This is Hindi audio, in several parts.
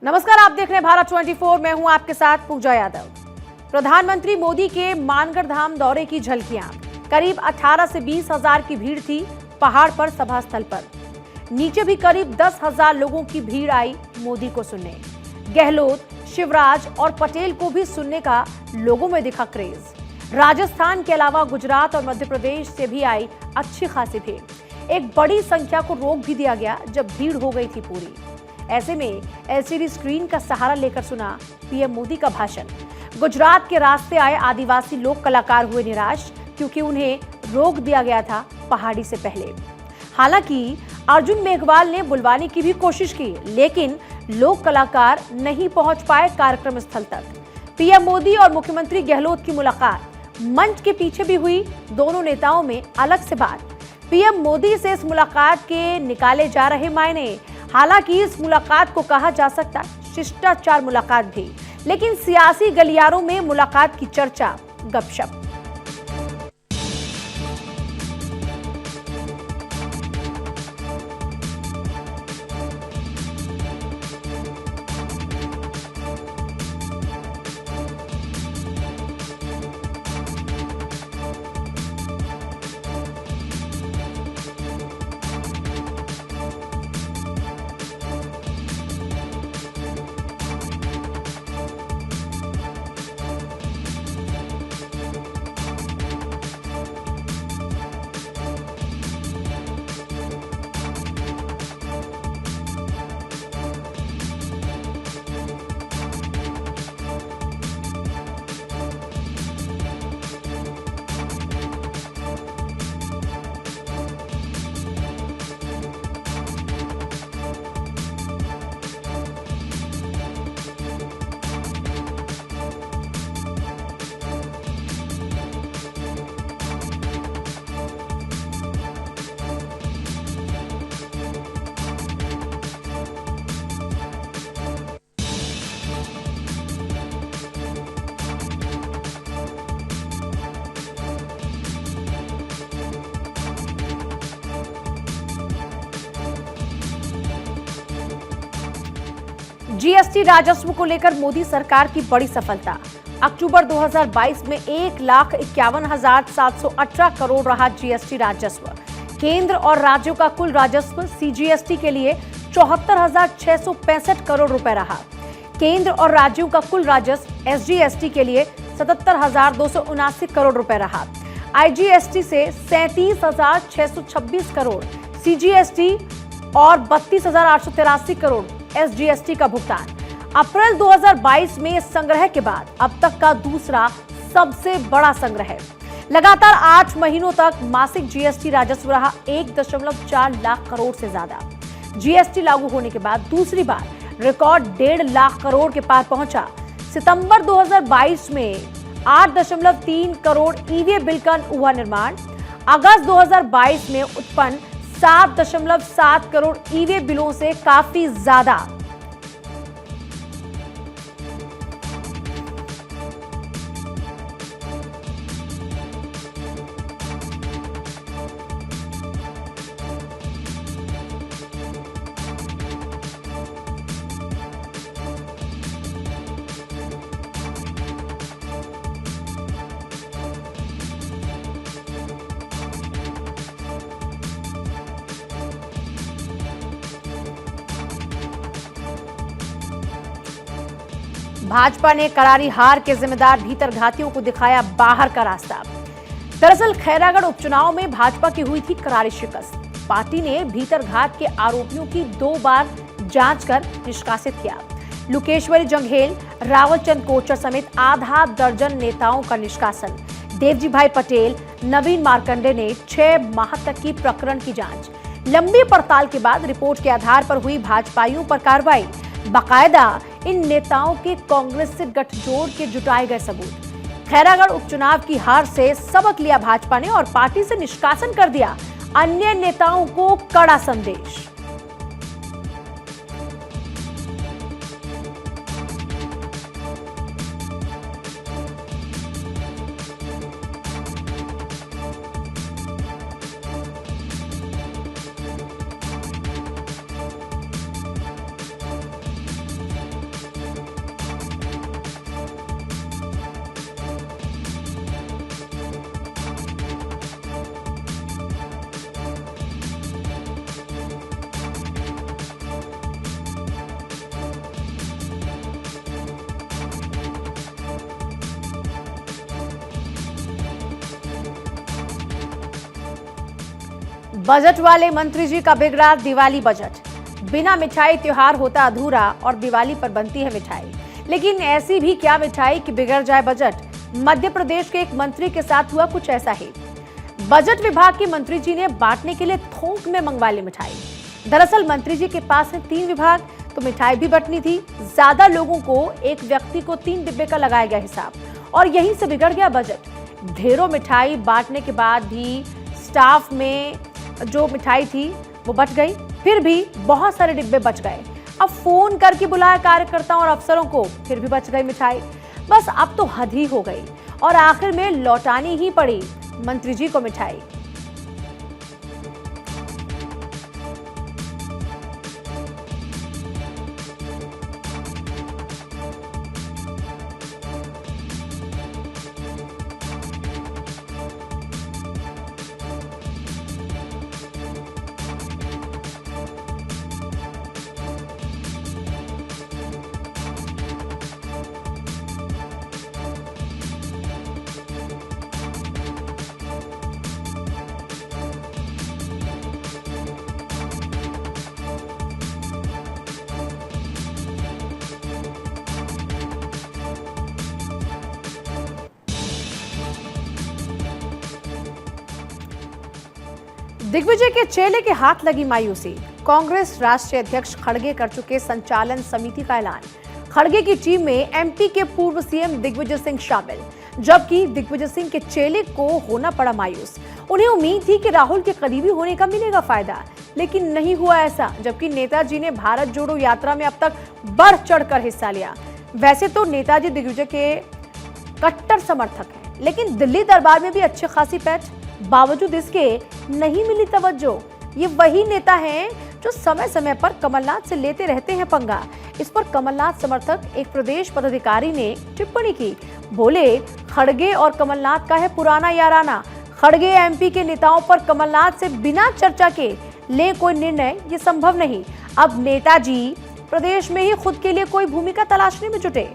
नमस्कार, आप देख रहे हैं भारत 24। मैं हूं आपके साथ पूजा यादव। प्रधानमंत्री मोदी के मानगढ़ धाम दौरे की झलकियां। करीब 18 से 20 हजार की भीड़ थी पहाड़ पर सभा स्थल पर। नीचे भी करीब 10,000 लोगों की भीड़ आई मोदी को सुनने। गहलोत, शिवराज और पटेल को भी सुनने का लोगों में दिखा क्रेज। राजस्थान के अलावा गुजरात और मध्य प्रदेश से भी आई अच्छी खासी भीड़। एक बड़ी संख्या को रोक भी दिया गया जब भीड़ हो गई थी पूरी। ऐसे में एलसीडी स्क्रीन का सहारा लेकर सुना पीएम मोदी का भाषण। गुजरात के रास्ते आए आदिवासी लोक कलाकार हुए निराश, क्योंकि उन्हें रोक दिया गया था पहाड़ी से पहले। हालांकि अर्जुन मेघवाल ने बुलवाने की भी कोशिश की, लेकिन लोक कलाकार नहीं पहुंच पाए कार्यक्रम स्थल तक। पीएम मोदी और मुख्यमंत्री गहलोत की मुलाकात मंच के पीछे भी हुई। दोनों नेताओं में अलग से बात। पीएम मोदी से इस मुलाकात के निकाले जा रहे मायने। हालांकि इस मुलाकात को कहा जा सकता है शिष्टाचार मुलाकात भी, लेकिन सियासी गलियारों में मुलाकात की चर्चा गपशप। जीएसटी राजस्व को लेकर मोदी सरकार की बड़ी सफलता। अक्टूबर 2022 में 1,51,718 करोड़ रहा जीएसटी राजस्व। केंद्र और राज्यों का कुल राजस्व सीजीएसटी के लिए 74,665 करोड़ रुपए रहा। केंद्र और राज्यों का कुल राजस्व एसजीएसटी के लिए 77,279 करोड़ रुपए रहा। आईजीएसटी से 37,626 करोड़, सीजीएसटी और 32,883 करोड़ एसजीएसटी का भुगतान। अप्रैल 2022 में इस संग्रह के बाद अब तक का दूसरा सबसे बड़ा संग्रह है। लगातार 8 महीनों तक मासिक जीएसटी राजस्व रहा 1.4 लाख करोड़ से ज्यादा। जीएसटी लागू होने के बाद दूसरी बार रिकॉर्ड 1.5 लाख करोड़ के पार पहुंचा। सितंबर 2022 में 8.3 करोड़ ई-वे बिल का हुआ निर्माण। अगस्त 2022 में उत्पन्न 7.7 करोड़ ई-वे बिलों से काफी ज्यादा। भाजपा ने करारी हार के जिम्मेदार भीतरघातियों को दिखाया बाहर का रास्ता। दरअसल खैरागढ़ उपचुनाव में भाजपा की हुई थी करारी शिकस्त। पार्टी ने भीतरघात के आरोपियों की 2 बार जांच कर निष्कासित किया। लुकेश्वरी जंघेल, रावलचंद कोचर समेत आधा दर्जन नेताओं का निष्कासन। देवजी भाई पटेल, नवीन मार्कंडे ने 6 माह तक की प्रकरण की जांच। लंबी पड़ताल के बाद रिपोर्ट के आधार पर हुई भाजपाइयों पर कार्रवाई। बाकायदा इन नेताओं के कांग्रेस से गठजोड़ के जुटाए गए सबूत। खैरागढ़ उपचुनाव की हार से सबक लिया भाजपा ने और पार्टी से निष्कासन कर दिया। अन्य नेताओं को कड़ा संदेश। बजट वाले मंत्री जी का बिगड़ा दिवाली बजट। बिना मिठाई त्योहार होता अधूरा और दिवाली पर बनती है मिठाई। लेकिन ऐसी भी क्या मिठाई कि बिगड़ जाए बजट। मध्य प्रदेश के एक मंत्री के साथ हुआ कुछ ऐसा ही। बजट विभाग के मंत्री जी ने बांटने के लिए थोक में मंगवा ली मिठाई। दरअसल मंत्री जी के पास है 3 विभाग, तो मिठाई भी बंटनी थी। ज्यादा लोगों को एक व्यक्ति को 3 डिब्बे का लगाया गया हिसाब और यहीं से बिगड़ गया बजट। ढेरों मिठाई बांटने के बाद भी स्टाफ में जो मिठाई थी वो बच गई, फिर भी बहुत सारे डिब्बे बच गए। अब फोन करके बुलाया कार्यकर्ताओं और अफसरों को, फिर भी बच गई मिठाई। बस अब तो हद ही हो गई और आखिर में लौटानी ही पड़ी मंत्री जी को मिठाई। दिग्विजय के चेले के हाथ लगी मायूसी। कांग्रेस राष्ट्रीय अध्यक्ष खड़गे कर चुके संचालन समिति का ऐलान। खड़गे की टीम में एमपी के पूर्व सीएम दिग्विजय सिंह शामिल, जबकि दिग्विजय सिंह के चेले को होना पड़ा मायूस। उन्हें उम्मीद थी कि राहुल के करीबी होने का मिलेगा फायदा, लेकिन नहीं हुआ ऐसा। जबकि नेताजी ने भारत जोड़ो यात्रा में अब तक बढ़ चढ़कर हिस्सा लिया। वैसे तो नेताजी दिग्विजय के कट्टर समर्थक हैं, लेकिन दिल्ली दरबार में भी अच्छी खासी पैठ, बावजूद इसके नहीं मिली तवज्जो। ये वही नेता हैं जो समय समय पर कमलनाथ से लेते रहते हैं पंगा। इस पर कमलनाथ समर्थक एक प्रदेश पदाधिकारी ने टिप्पणी की। बोले, खड़गे और कमलनाथ का है पुराना याराना। खड़गे एमपी के नेताओं पर कमलनाथ से बिना चर्चा के ले कोई निर्णय, ये संभव नहीं। अब नेताजी प्रदेश में ही खुद के लिए कोई भूमिका तलाशने में जुटे।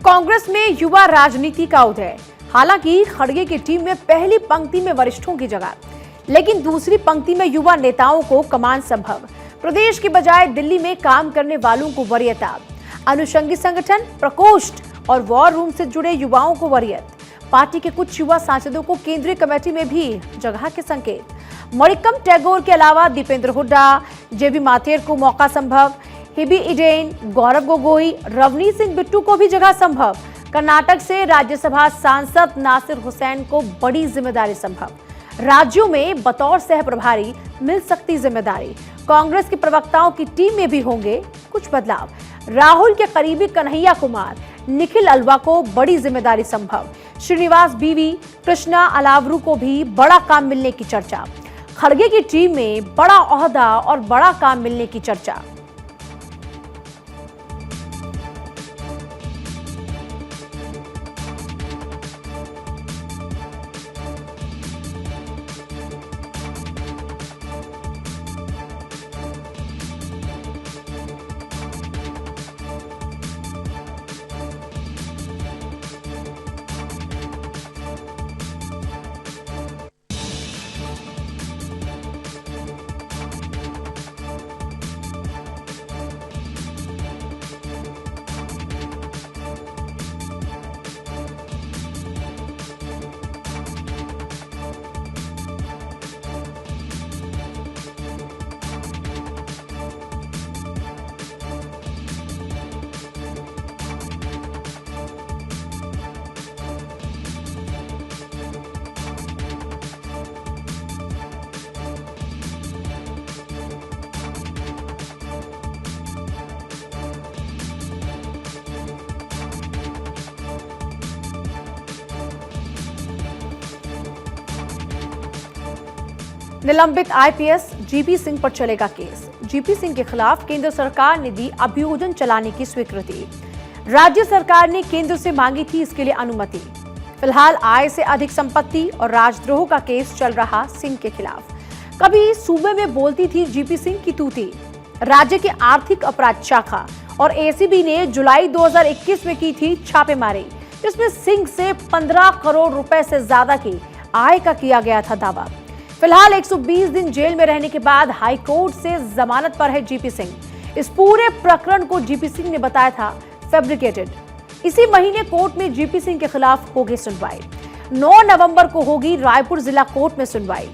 कांग्रेस में युवा राजनीति का उदय। हालांकि खड़गे की टीम में पहली पंक्ति में वरिष्ठों की जगह, लेकिन दूसरी पंक्ति में युवा नेताओं को कमान संभव। प्रदेश के बजाय दिल्ली में काम करने वालों को वरीयता। अनुषंगी संगठन, प्रकोष्ठ और वॉर रूम से जुड़े युवाओं को वरीयत। पार्टी के कुछ युवा सांसदों को केंद्रीय कमेटी में भी जगह के संकेत। मणिक्कम टैगोर के अलावा दीपेंद्र हुड्डा, जेबी माथेर को मौका संभव। हिबी इडेन, गौरव गोगोई, रवनीत सिंह बिट्टू को भी जगह संभव। कर्नाटक से राज्यसभा सांसद नासिर हुसैन को बड़ी जिम्मेदारी संभव। राज्यों में बतौर सह प्रभारी मिल सकती जिम्मेदारी। कांग्रेस के प्रवक्ताओं की टीम में भी होंगे कुछ बदलाव। राहुल के करीबी कन्हैया कुमार, निखिल अल्वा को बड़ी जिम्मेदारी संभव। श्रीनिवास बीवी, कृष्णा अलावरू को भी बड़ा काम मिलने की चर्चा। खड़गे की टीम में बड़ा ओहदा और बड़ा काम मिलने की चर्चा। निलंबित आईपीएस जीपी सिंह पर चलेगा केस। जीपी सिंह के खिलाफ केंद्र सरकार ने दी अभियोजन चलाने की स्वीकृति। राज्य सरकार ने केंद्र से मांगी थी इसके लिए अनुमति। फिलहाल आय से अधिक संपत्ति और राजद्रोह का केस चल रहा सिंह के खिलाफ। कभी सूबे में बोलती थी जीपी सिंह की तूती। राज्य के आर्थिक अपराध शाखा और एसीबी ने जुलाई 2021 में की थी छापेमारी, जिसमें सिंह से 15 करोड़ रुपए से ज्यादा की आय का किया गया था दावा। फिलहाल 120 दिन जेल में रहने के बाद हाई कोर्ट से जमानत पर है जीपी सिंह। इस पूरे प्रकरण को जीपी सिंह ने बताया था फैब्रिकेटेड। इसी महीने कोर्ट में जीपी सिंह के खिलाफ होगी सुनवाई। 9 नवंबर को होगी रायपुर जिला कोर्ट में सुनवाई।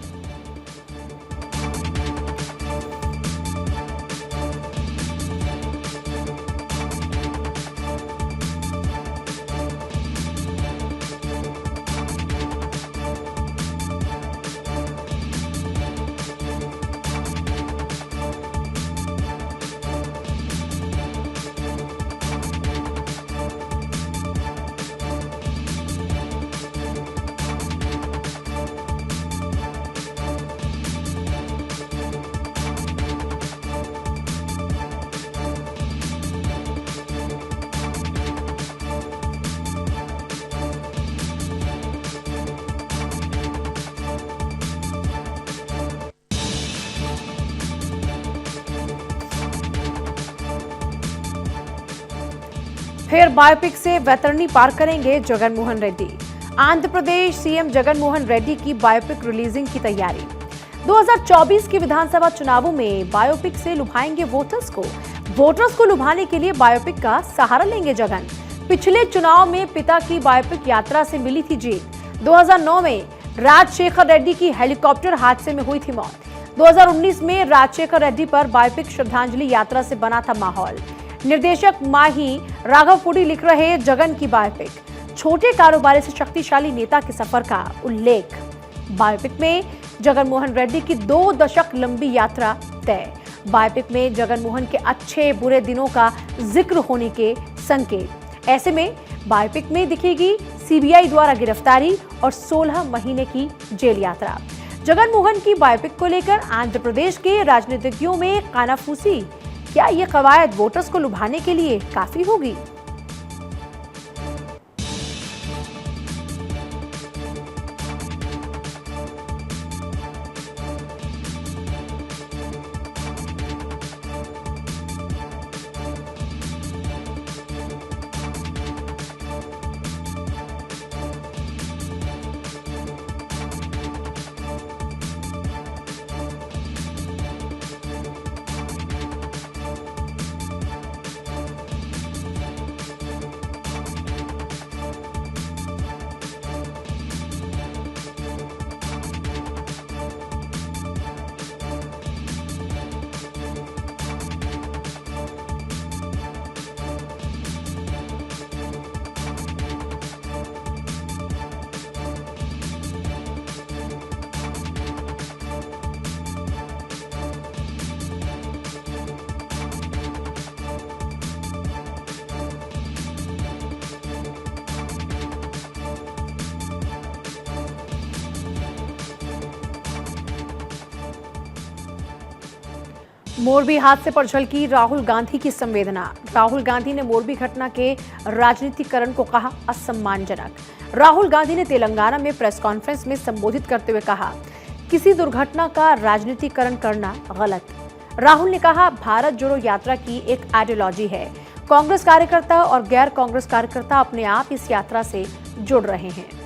फिर बायोपिक से वैतरणी पार करेंगे जगन मोहन रेड्डी। आंध्र प्रदेश सीएम जगन मोहन रेड्डी की बायोपिक रिलीजिंग की तैयारी। 2024 के विधानसभा चुनावों में बायोपिक से लुभाएंगे वोटर्स को लुभाने के लिए बायोपिक का सहारा लेंगे जगन। पिछले चुनाव में पिता की बायोपिक यात्रा से मिली थी जीत। 2009 में राजशेखर रेड्डी की हेलीकॉप्टर हादसे में हुई थी मौत। 2019 में राजशेखर रेड्डी पर बायोपिक श्रद्धांजलि यात्रा से बना था माहौल। निर्देशक माही राघवपुरी लिख रहे जगन की बायोपिक, छोटे कारोबारी से शक्तिशाली नेता के सफर का उल्लेख। बायोपिक में जगन मोहन रेड्डी की 2 दशक लंबी यात्रा तय। बायोपिक में जगन मोहन के अच्छे बुरे दिनों का जिक्र होने के संकेत। ऐसे में बायोपिक में दिखेगी सीबीआई द्वारा गिरफ्तारी और 16 महीने की जेल यात्रा। जगन मोहन की बायोपिक को लेकर आंध्र प्रदेश के राजनीतिज्ञों में कानाफूसी। क्या ये कवायद वोटर्स को लुभाने के लिए काफी होगी? मोरबी हादसे पर झलकी राहुल गांधी की संवेदना। राहुल गांधी ने मोरबी घटना के राजनीतिकरण को कहा असम्मानजनक। राहुल गांधी ने तेलंगाना में प्रेस कॉन्फ्रेंस में संबोधित करते हुए कहा, किसी दुर्घटना का राजनीतिकरण करना गलत। राहुल ने कहा, भारत जोड़ो यात्रा की एक आइडियोलॉजी है। कांग्रेस कार्यकर्ता और गैर कांग्रेस कार्यकर्ता अपने आप इस यात्रा से जुड़ रहे हैं।